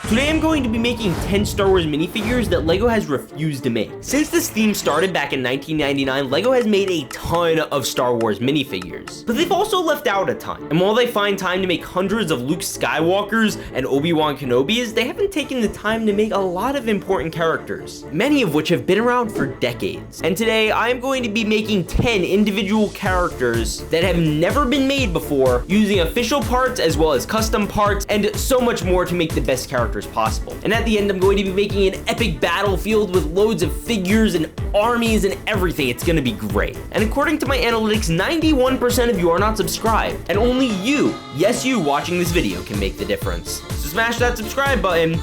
Today I'm going to be making 10 Star Wars minifigures that LEGO has refused to make. Since this theme started back in 1999, LEGO has made a ton of Star Wars minifigures, but they've also left out a ton. And while they find time to make hundreds of Luke Skywalkers and Obi-Wan Kenobis, they haven't taken the time to make a lot of important characters, many of which have been around for decades. And today I am going to be making 10 individual characters that have never been made before, using official parts as well as custom parts and so much more to make the best characters possible. And at the end, I'm going to be making an epic battlefield with loads of figures and armies and everything. It's gonna be great. And according to my analytics, 91% of you are not subscribed, and only you, yes you watching this video, can make the difference. So smash that subscribe button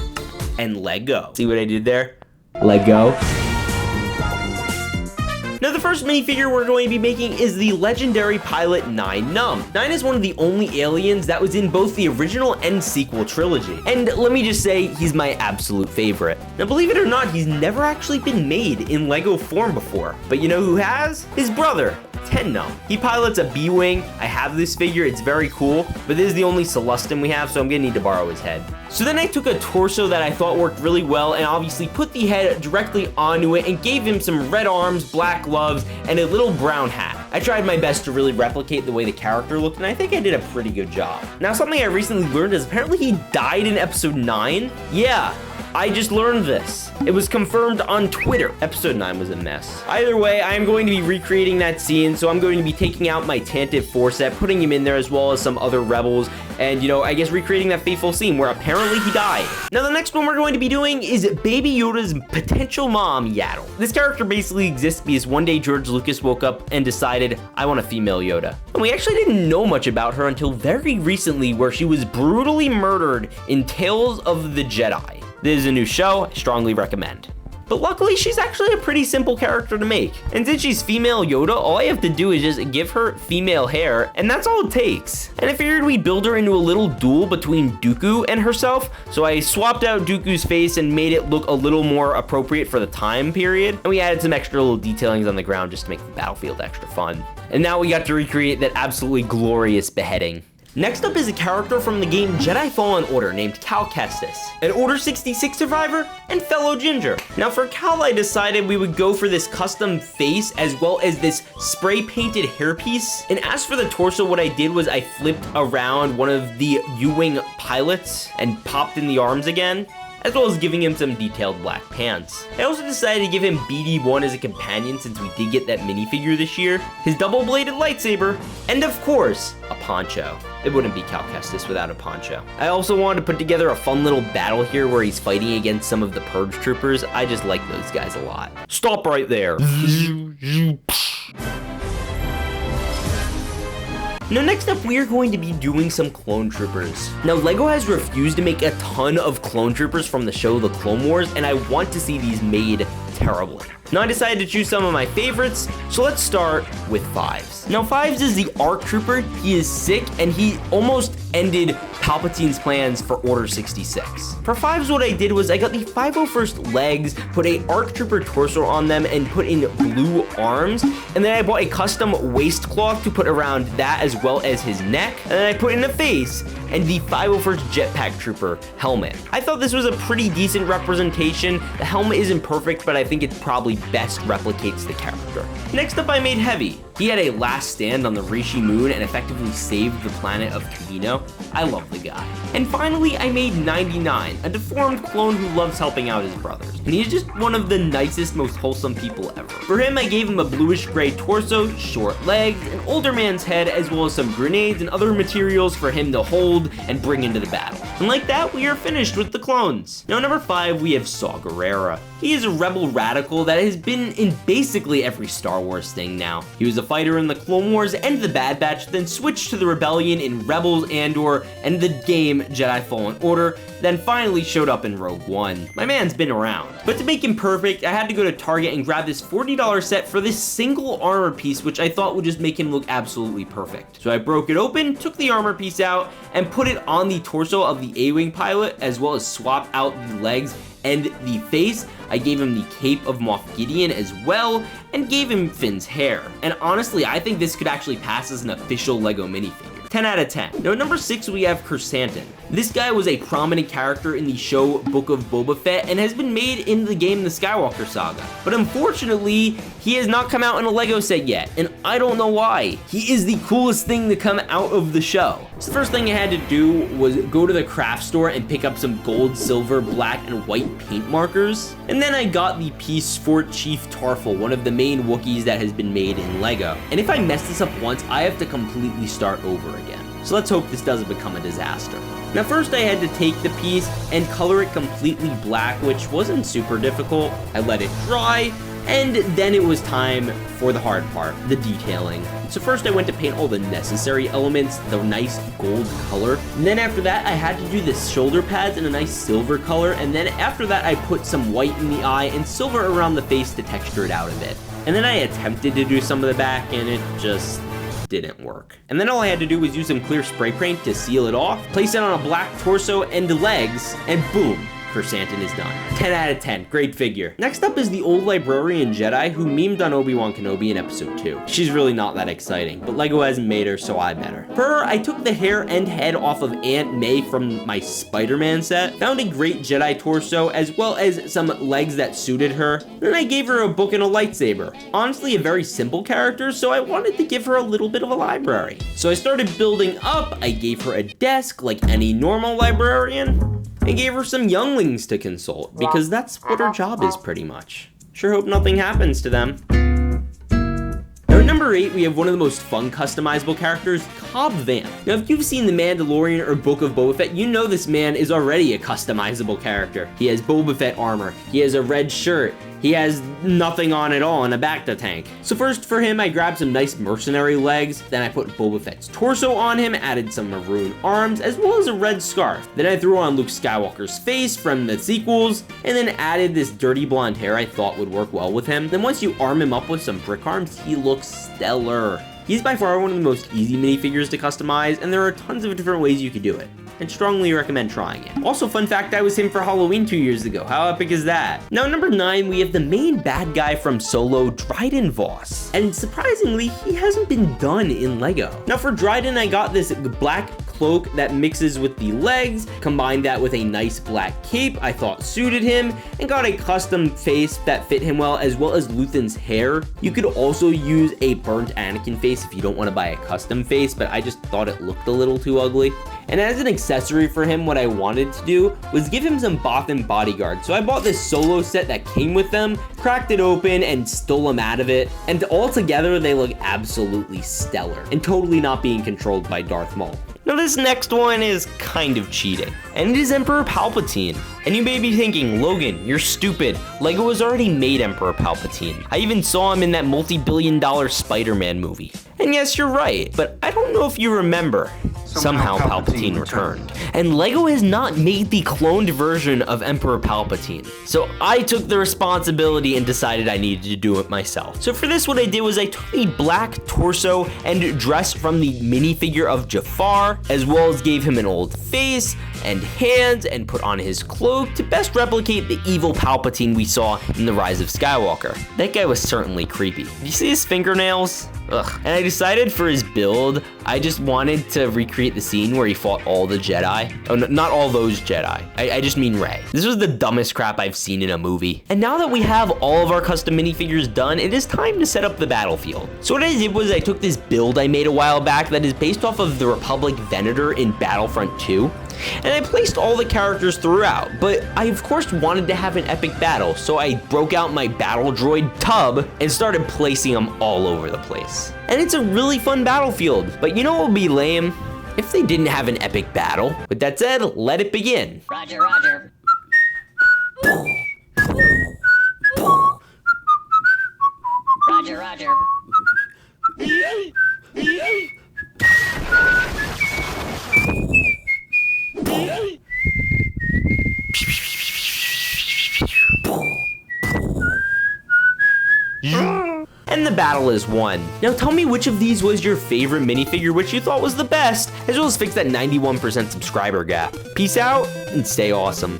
and let go. See what I did there? Let go. Now, the first minifigure we're going to be making is the legendary pilot 9 Num. 9 is one of the only aliens that was in both the original and sequel trilogy. And let me just say, he's my absolute favorite. Now, believe it or not, he's never actually been made in LEGO form before. But you know who has? His brother, 10 Num. He pilots a B-Wing. I have this figure, it's very cool, but this is the only Celestin we have, so I'm gonna need to borrow his head. So then I took a torso that I thought worked really well and obviously put the head directly onto it and gave him some red arms, black gloves, and a little brown hat. I tried my best to really replicate the way the character looked, and I think I did a pretty good job. Now, something I recently learned is apparently he died in episode 9. Yeah, I just learned this. It was confirmed on Twitter. Episode 9 was a mess. Either way, I am going to be recreating that scene, so I'm going to be taking out my Tantive 4 set, putting him in there as well as some other rebels, and, you know, I guess recreating that fateful scene where apparently he died. Now, the next one we're going to be doing is Baby Yoda's potential mom, Yaddle. This character basically exists because one day George Lucas woke up and decided, I want a female Yoda. And we actually didn't know much about her until very recently, where she was brutally murdered in Tales of the Jedi. This is a new show, I strongly recommend. But luckily, she's actually a pretty simple character to make. And since she's female Yoda, all I have to do is just give her female hair, and that's all it takes. And I figured we'd build her into a little duel between Dooku and herself, so I swapped out Dooku's face and made it look a little more appropriate for the time period, and we added some extra little detailings on the ground just to make the battlefield extra fun. And now we got to recreate that absolutely glorious beheading. Next up is a character from the game Jedi Fallen Order named Cal Kestis, an Order 66 survivor and fellow Ginger. Now for Cal, I decided we would go for this custom face as well as this spray painted hairpiece. And as for the torso, what I did was I flipped around one of the U-Wing pilots and popped in the arms again, as well as giving him some detailed black pants. I also decided to give him BD1 as a companion since we did get that minifigure this year, his double-bladed lightsaber, and of course, a poncho. It wouldn't be Cal Kestis without a poncho. I also wanted to put together a fun little battle here where he's fighting against some of the Purge Troopers. I just like those guys a lot. Stop right there. Now, next up, we are going to be doing some clone troopers. Now, LEGO has refused to make a ton of clone troopers from the show The Clone Wars, and I want to see these made terribly. Now, I decided to choose some of my favorites, so let's start with Fives. Now, Fives is the ARC Trooper. He is sick, and he almost ended Palpatine's plans for Order 66. For Fives, what I did was I got the 501st legs, put a ARC Trooper torso on them, and put in blue arms, and then I bought a custom waistcloth to put around that as well as his neck, and then I put in a face and the 501st Jetpack Trooper helmet. I thought this was a pretty decent representation. The helmet isn't perfect, but I think it probably best replicates the character. Next up, I made Heavy. He had a last stand on the Rishi moon and effectively saved the planet of Kamino. I love the guy. And finally, I made 99, a deformed clone who loves helping out his brothers. And he's just one of the nicest, most wholesome people ever. For him, I gave him a bluish gray torso, short legs, an older man's head, as well as some grenades and other materials for him to hold and bring into the battle. And like that, we are finished with the clones. Now, number 5, we have Saw Gerrera. He is a rebel radical that has been in basically every Star Wars thing now. He was a fighter in the Clone Wars and the Bad Batch, then switched to the Rebellion in Rebels, Andor, and the game Jedi Fallen Order, then finally showed up in Rogue One. My man's been around. But to make him perfect, I had to go to Target and grab this $40 set for this single armor piece, which I thought would just make him look absolutely perfect. So I broke it open, took the armor piece out, and put it on the torso of the A-Wing pilot, as well as swap out the legs and the face. I gave him the cape of Moff Gideon as well, and gave him Finn's hair. And honestly, I think this could actually pass as an official LEGO minifigure. 10 out of 10. Now, at number 6, we have Chrysanthemum. This guy was a prominent character in the show Book of Boba Fett and has been made in the game The Skywalker Saga. But unfortunately, he has not come out in a Lego set yet, and I don't know why. He is the coolest thing to come out of the show. So the first thing I had to do was go to the craft store and pick up some gold, silver, black, and white paint markers. And then I got the piece for Chief Tarful, one of the main Wookiees that has been made in Lego. And if I mess this up once, I have to completely start over again. So let's hope this doesn't become a disaster. Now first I had to take the piece and color it completely black, which wasn't super difficult. I let it dry, and then it was time for the hard part, the detailing. So first I went to paint all the necessary elements, the nice gold color. And then after that, I had to do the shoulder pads in a nice silver color. And then after that, I put some white in the eye and silver around the face to texture it out a bit. And then I attempted to do some of the back, and it just didn't work. And then all I had to do was use some clear spray paint to seal it off, place it on a black torso and legs, and boom, Chrysanthemum is done. 10 out of 10, great figure. Next up is the old librarian Jedi who memed on Obi-Wan Kenobi in episode 2. She's really not that exciting, but Lego hasn't made her, so I met her. For her, I took the hair and head off of Aunt May from my Spider-Man set, found a great Jedi torso, as well as some legs that suited her, then I gave her a book and a lightsaber. Honestly, a very simple character, so I wanted to give her a little bit of a library. So I started building up, I gave her a desk like any normal librarian, and gave her some younglings to consult, because that's what her job is pretty much. Sure hope nothing happens to them. Now at number 8, we have one of the most fun customizable characters, Cobb Vanth. Now if you've seen The Mandalorian or Book of Boba Fett, you know this man is already a customizable character. He has Boba Fett armor, he has a red shirt, he has nothing on at all and a Bacta tank. So first for him, I grabbed some nice mercenary legs, then I put Boba Fett's torso on him, added some maroon arms, as well as a red scarf. Then I threw on Luke Skywalker's face from the sequels, and then added this dirty blonde hair I thought would work well with him. Then once you arm him up with some brick arms, he looks stellar. He's by far one of the most easy minifigures to customize, and there are tons of different ways you could do it, and strongly recommend trying it. Also, fun fact, I was him for Halloween 2 years ago. How epic is that? Now, number 9, we have the main bad guy from Solo, Dryden Voss. And surprisingly, he hasn't been done in Lego. Now, for Dryden, I got this black cloak that mixes with the legs, combined that with a nice black cape I thought suited him, and got a custom face that fit him well, as well as Luthen's hair. You could also use a burnt Anakin face if you don't want to buy a custom face, but I just thought it looked a little too ugly. And as an accessory for him, what I wanted to do was give him some Bothan bodyguard. So I bought this Solo set that came with them, cracked it open, and stole them out of it. And all together, they look absolutely stellar, and totally not being controlled by Darth Maul. Now this next one is kind of cheating, and it is Emperor Palpatine. And you may be thinking, Logan, you're stupid. Lego has already made Emperor Palpatine. I even saw him in that multi-billion-dollar Spider-Man movie. And yes, you're right, but I don't know if you remember. Somehow Palpatine returned. And Lego has not made the cloned version of Emperor Palpatine. So I took the responsibility and decided I needed to do it myself. So for this, what I did was I took the black torso and dress from the minifigure of Jafar, as well as gave him an old face and hands and put on his cloak to best replicate the evil Palpatine we saw in The Rise of Skywalker. That guy was certainly creepy. Did you see his fingernails? Ugh. And I decided for his build, I just wanted to recreate the scene where he fought all the Jedi. Oh, no, not all those Jedi. I just mean Rey. This was the dumbest crap I've seen in a movie. And now that we have all of our custom minifigures done, it is time to set up the battlefield. So what I did was I took this build I made a while back that is based off of the Republic Venator in Battlefront 2. And I placed all the characters throughout, but I of course wanted to have an epic battle, so I broke out my battle droid tub and started placing them all over the place. And it's a really fun battlefield, but you know what would be lame? If they didn't have an epic battle. With that said, let it begin. Roger, roger. Roger, roger. And the battle is won. Now tell me which of these was your favorite minifigure, which you thought was the best, as well as fix that 91% subscriber gap. Peace out and stay awesome.